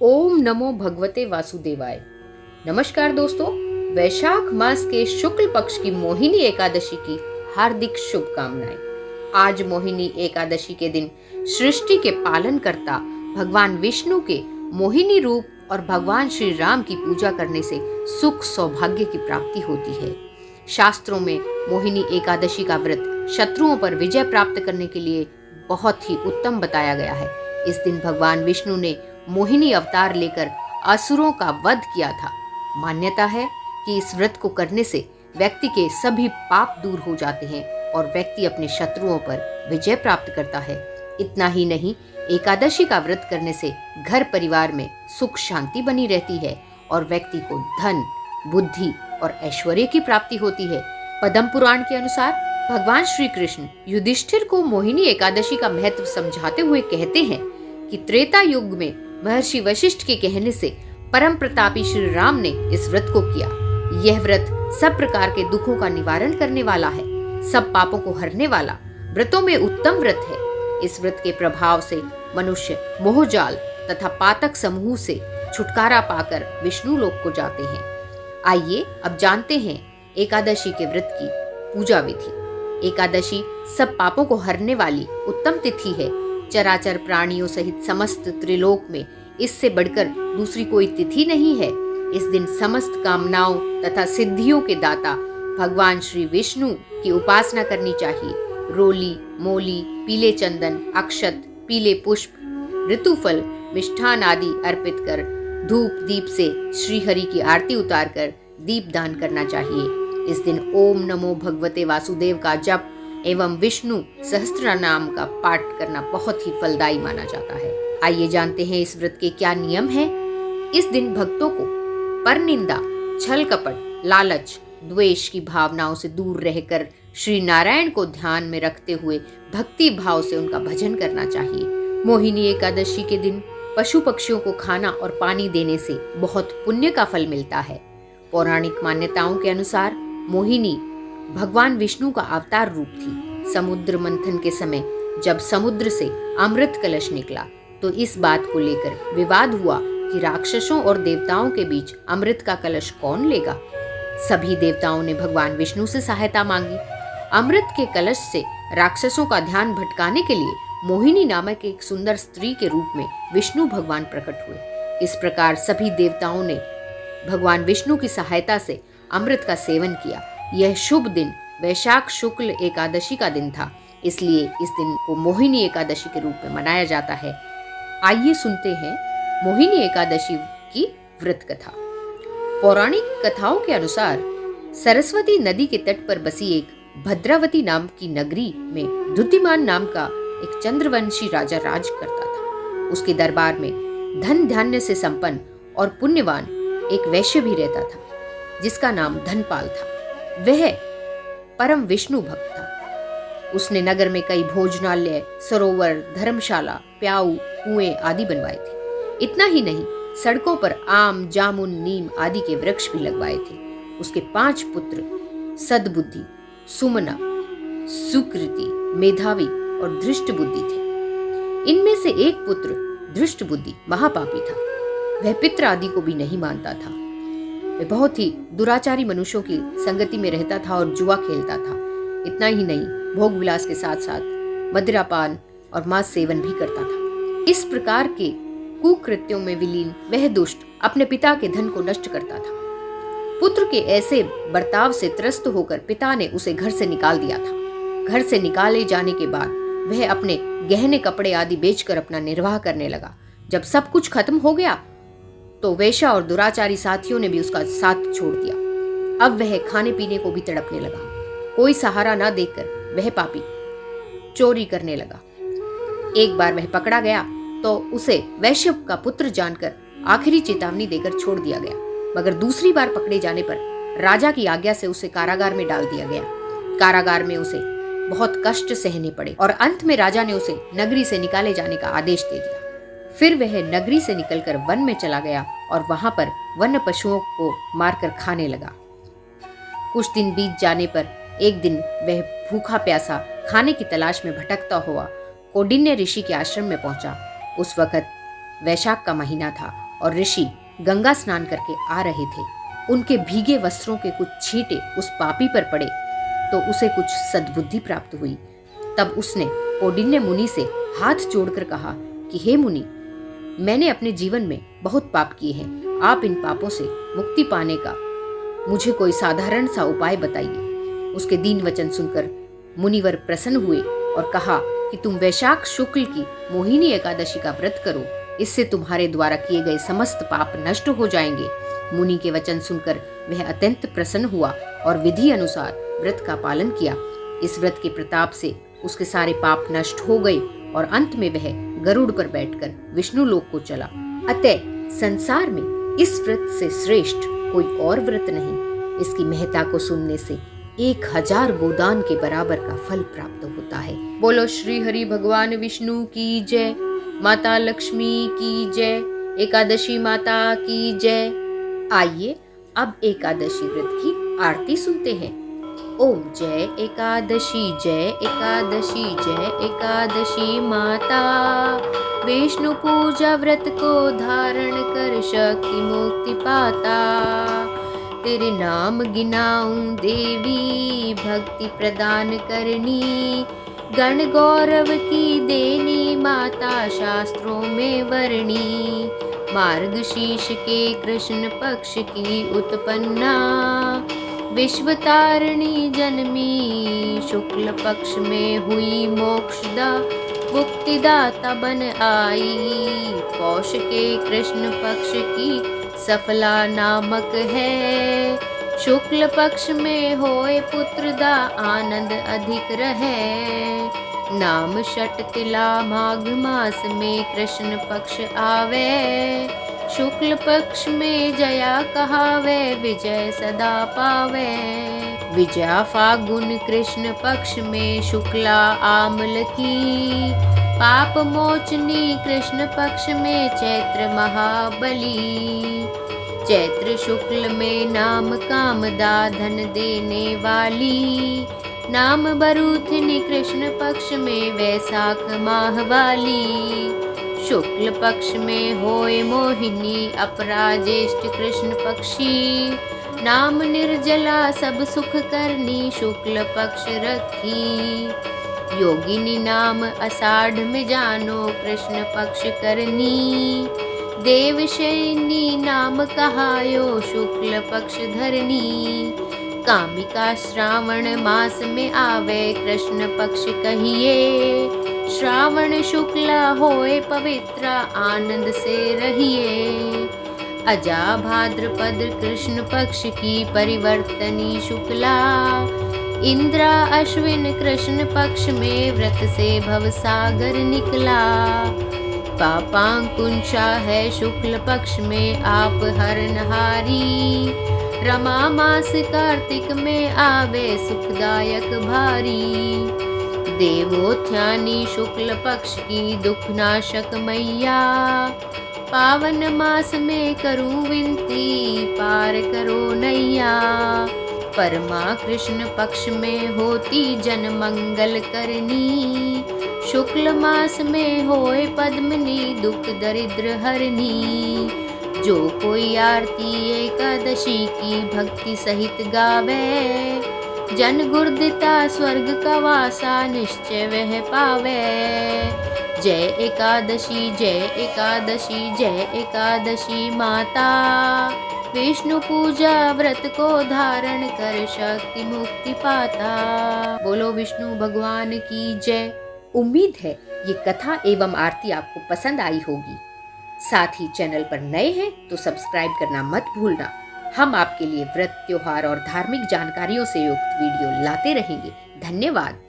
ओम नमो भगवते वासुदेवाय। नमस्कार दोस्तों, वैशाख मास के शुक्ल पक्ष की मोहिनी एकादशी की हार्दिक शुभकामनाएं। आज मोहिनी एकादशी के दिन सृष्टि के पालन करता भगवान विष्णु के मोहिनी रूप और भगवान श्री राम की पूजा करने से सुख सौभाग्य की प्राप्ति होती है। शास्त्रों में मोहिनी एकादशी का व्रत शत्रुओं पर विजय प्राप्त करने के लिए बहुत ही उत्तम बताया गया है। इस दिन भगवान विष्णु ने मोहिनी अवतार लेकर असुरों का वध किया था। मान्यता है कि इस व्रत को करने से व्यक्ति के सभी पाप दूर हो जाते हैं और व्यक्ति अपने शत्रुओं पर विजय प्राप्त करता है। इतना ही नहीं, एकादशी का व्रत करने से घर परिवार में सुख शांति बनी रहती है और व्यक्ति को धन, बुद्धि और ऐश्वर्य की प्राप्ति होती है। पद्म पुराण के अनुसार भगवान श्री कृष्ण युधिष्ठिर को मोहिनी एकादशी का महत्व समझाते हुए कहते हैं कि त्रेता युग में महर्षि वशिष्ठ के कहने से परम प्रतापी श्री राम ने इस व्रत को किया। यह व्रत सब प्रकार के दुखों का निवारण करने वाला है, सब पापों को हरने वाला व्रतों में उत्तम व्रत है। इस व्रत के प्रभाव से मनुष्य मोहजाल तथा पातक समूह से छुटकारा पाकर विष्णु लोक को जाते हैं। आइए अब जानते हैं एकादशी के व्रत की पूजा विधि। एकादशी सब पापों को हरने वाली उत्तम तिथि है। चराचर प्राणियों सहित समस्त त्रिलोक में इससे बढ़कर दूसरी कोई तिथि नहीं है। इस दिन समस्त कामनाओं तथा सिद्धियों के दाता भगवान श्री विष्णु की उपासना करनी चाहिए। रोली, मोली, पीले चंदन, अक्षत, पीले पुष्प, ऋतुफल, मिष्ठान आदि अर्पित कर धूप दीप से श्री हरि की आरती उतारकर दीप दान करना चाहिए। इस दिन ओम नमो भगवते वासुदेव का जप एवं विष्णु सहस्त्र नाम का पाठ करना बहुत ही फलदायी माना जाता है। आइए जानते हैं इस व्रत के क्या नियम हैं। इस दिन भक्तों को परनिंदा, छल कपट, लालच, द्वेष की भावनाओं से दूर रहकर श्री नारायण को ध्यान में रखते हुए भक्ति भाव से उनका भजन करना चाहिए। मोहिनी एकादशी के दिन पशु पक्षियों को खाना और पानी देने से बहुत पुण्य का फल मिलता है। पौराणिक मान्यताओं के अनुसार मोहिनी भगवान विष्णु का अवतार रूप थी। समुद्र मंथन के समय जब समुद्र से अमृत कलश निकला तो इस बात को लेकर विवाद हुआ कि राक्षसों और देवताओं के बीच अमृत का कलश कौन लेगा। सभी देवताओं ने भगवान विष्णु से सहायता मांगी। अमृत के कलश से राक्षसों का ध्यान भटकाने के लिए मोहिनी नामक एक सुंदर स्त्री के रूप में विष्णु भगवान प्रकट हुए। इस प्रकार सभी देवताओं ने भगवान विष्णु की सहायता से अमृत का सेवन किया। यह शुभ दिन वैशाख शुक्ल एकादशी का दिन था, इसलिए इस दिन को मोहिनी एकादशी के रूप में मनाया जाता है। आइए सुनते हैं मोहिनी एकादशी की व्रत कथा। पौराणिक कथाओं के अनुसार सरस्वती नदी के तट पर बसी एक भद्रावती नाम की नगरी में दुतिमान नाम का एक चंद्रवंशी राजा राज करता था। उसके दरबार में धन धान्य से संपन्न और पुण्यवान एक वैश्य भी रहता था, जिसका नाम धनपाल था। वह परम विष्णु भक्त था। उसने नगर में कई भोजनालय, सरोवर, धर्मशाला, प्याऊ, कुएं आदि बनवाए थे। इतना ही नहीं, सड़कों पर आम, जामुन, नीम आदि के वृक्ष भी लगवाए थे। उसके 5 पुत्र सद्बुद्धि, सुमना, सुकृति, मेधावी और धृष्ट बुद्धि थे। इनमें से एक पुत्र धृष्ट बुद्धि महापापी था। वह पितृ आदि को भी नहीं मानता था। वह बहुत ही दुराचारी मनुष्यों की संगति में रहता था और जुआ खेलता था। इतना ही नहीं, भोग विलास के साथ साथ मदिरापान और मांस सेवन भी करता था। इस प्रकार के कुकृत्यों में विलीन वह दुष्ट अपने पिता के धन को नष्ट करता था। पुत्र के ऐसे बर्ताव से त्रस्त होकर पिता ने उसे घर से निकाल दिया था। घर से निकाले जाने के बाद वह अपने गहने कपड़े आदि बेचकर अपना निर्वाह करने लगा। जब सब कुछ खत्म हो गया तो वेश्या और दुराचारी साथियों ने भी उसका साथ छोड़ दिया। अब वह खाने पीने को भी तड़पने लगा। कोई सहारा न देखकर वह पापी चोरी करने लगा। एक बार वह पकड़ा गया तो उसे वैश्य का पुत्र जानकर आखिरी चेतावनी देकर छोड़ दिया गया, मगर दूसरी बार पकड़े जाने पर राजा की आज्ञा से उसे कारागार में डाल दिया गया। कारागार में उसे बहुत कष्ट सहने पड़े और अंत में राजा ने उसे नगरी से निकाले जाने का आदेश दे दिया। फिर वह नगरी से निकलकर वन में चला गया और वहां पर वन्य पशुओं को मारकर खाने लगा। कुछ दिन बीत जाने पर एक दिन वह भूखा प्यासा खाने की तलाश में भटकता हुआ कौंडिन्य ऋषि के आश्रम में पहुंचा। उस वक्त वैशाख का महीना था और ऋषि गंगा स्नान करके आ रहे थे। उनके भीगे वस्त्रों के कुछ छींटे उस पापी पर पड़े तो उसे कुछ सद्बुद्धि प्राप्त हुई। तब उसने कौंडिन्य मुनि से हाथ जोड़कर कहा कि हे मुनि, मैंने अपने जीवन में बहुत पाप किए हैं। आप इन पापों से मुक्ति पाने का मुझे कोई साधारण सा उपाय बताइए। उसके दीन वचन सुनकर मुनिवर प्रसन्न हुए और कहा कि तुम वैशाख शुक्ल की मोहिनी एकादशी का व्रत करो, इससे तुम्हारे द्वारा किए गए समस्त पाप नष्ट हो जाएंगे। मुनि के वचन सुनकर वह अत्यंत प्रसन्न हुआ और विधि अनुसार व्रत का पालन किया। इस व्रत के प्रताप से उसके सारे पाप नष्ट हो गए और अंत में वह गरुड़ पर बैठकर विष्णु लोक को चला। अतः संसार में इस व्रत से श्रेष्ठ कोई और व्रत नहीं। इसकी महत्ता को सुनने से 1000 गोदान के बराबर का फल प्राप्त होता है। बोलो श्री हरि भगवान विष्णु की जय, माता लक्ष्मी की जय, एकादशी माता की जय। आइए अब एकादशी व्रत की आरती सुनते हैं। ओम जय एकादशी जय एकादशी जय एकादशी माता, विष्णु पूजा व्रत को धारण कर शक्ति मुक्ति पाता। तेरे नाम गिनाऊं देवी, भक्ति प्रदान करनी, गण गौरव की देनी माता शास्त्रों में वर्णी। मार्गशीर्ष के कृष्ण पक्ष की उत्पन्ना, विश्व तारिणी जन्मी, शुक्ल पक्ष में हुई मोक्षदा, मुक्तिदाता बन आई। पौष के कृष्ण पक्ष की सफला नामक है, शुक्ल पक्ष में होए पुत्रदा, आनंद अधिक रहे। नाम षट तिला माघ मास में कृष्ण पक्ष आवे, शुक्ल पक्ष में जया कहावे, विजय सदा पावे। विजया फागुन कृष्ण पक्ष में शुक्ला आमल की, पाप मोचनी कृष्ण पक्ष में चैत्र महाबली। चैत्र शुक्ल में नाम कामदा, धन देने वाली, नाम बरूथनी कृष्ण पक्ष में वैशाख माह वाली। शुक्ल पक्ष में होए मोहिनी, अपराजेष्ठ कृष्ण पक्षी, नाम निर्जला सब सुख करनी, शुक्ल पक्ष रखी। योगिनी नाम आषाढ़ में जानो, कृष्ण पक्ष करनी, देवशयनी नाम कहायो, शुक्ल पक्ष धरनी। कामिका श्रावण मास में आवे, कृष्ण पक्ष कहिए, श्रावण शुक्ला होए पवित्र, आनंद से रहिए। अजा भाद्रपद कृष्ण पक्ष की परिवर्तनी शुक्ला, इंद्रा अश्विन कृष्ण पक्ष में व्रत से भवसागर निकला। पापांकुंशा है शुक्ल पक्ष में आप हरनहारी, रमा मास कार्तिक में आवे सुखदायक भारी। देवोत्थानी शुक्ल पक्ष की दुखनाशक मैया, पावन मास में करूं विनती, पार करो नैया। परमा कृष्ण पक्ष में होती जन मंगल करनी, शुक्ल मास में होए पद्मनी, दुख दरिद्र हरनी। जो कोई आरती एकादशी की भक्ति सहित गावे, जन गुरदिता स्वर्ग का वासा निश्चय वह पावे। जय एकादशी जय एकादशी जय एकादशी माता, विष्णु पूजा व्रत को धारण कर शक्ति मुक्ति पाता। बोलो विष्णु भगवान की जय। उम्मीद है ये कथा एवं आरती आपको पसंद आई होगी। साथ ही चैनल पर नए हैं तो सब्सक्राइब करना मत भूलना। हम आपके लिए व्रत, त्योहार और धार्मिक जानकारियों से युक्त वीडियो लाते रहेंगे। धन्यवाद।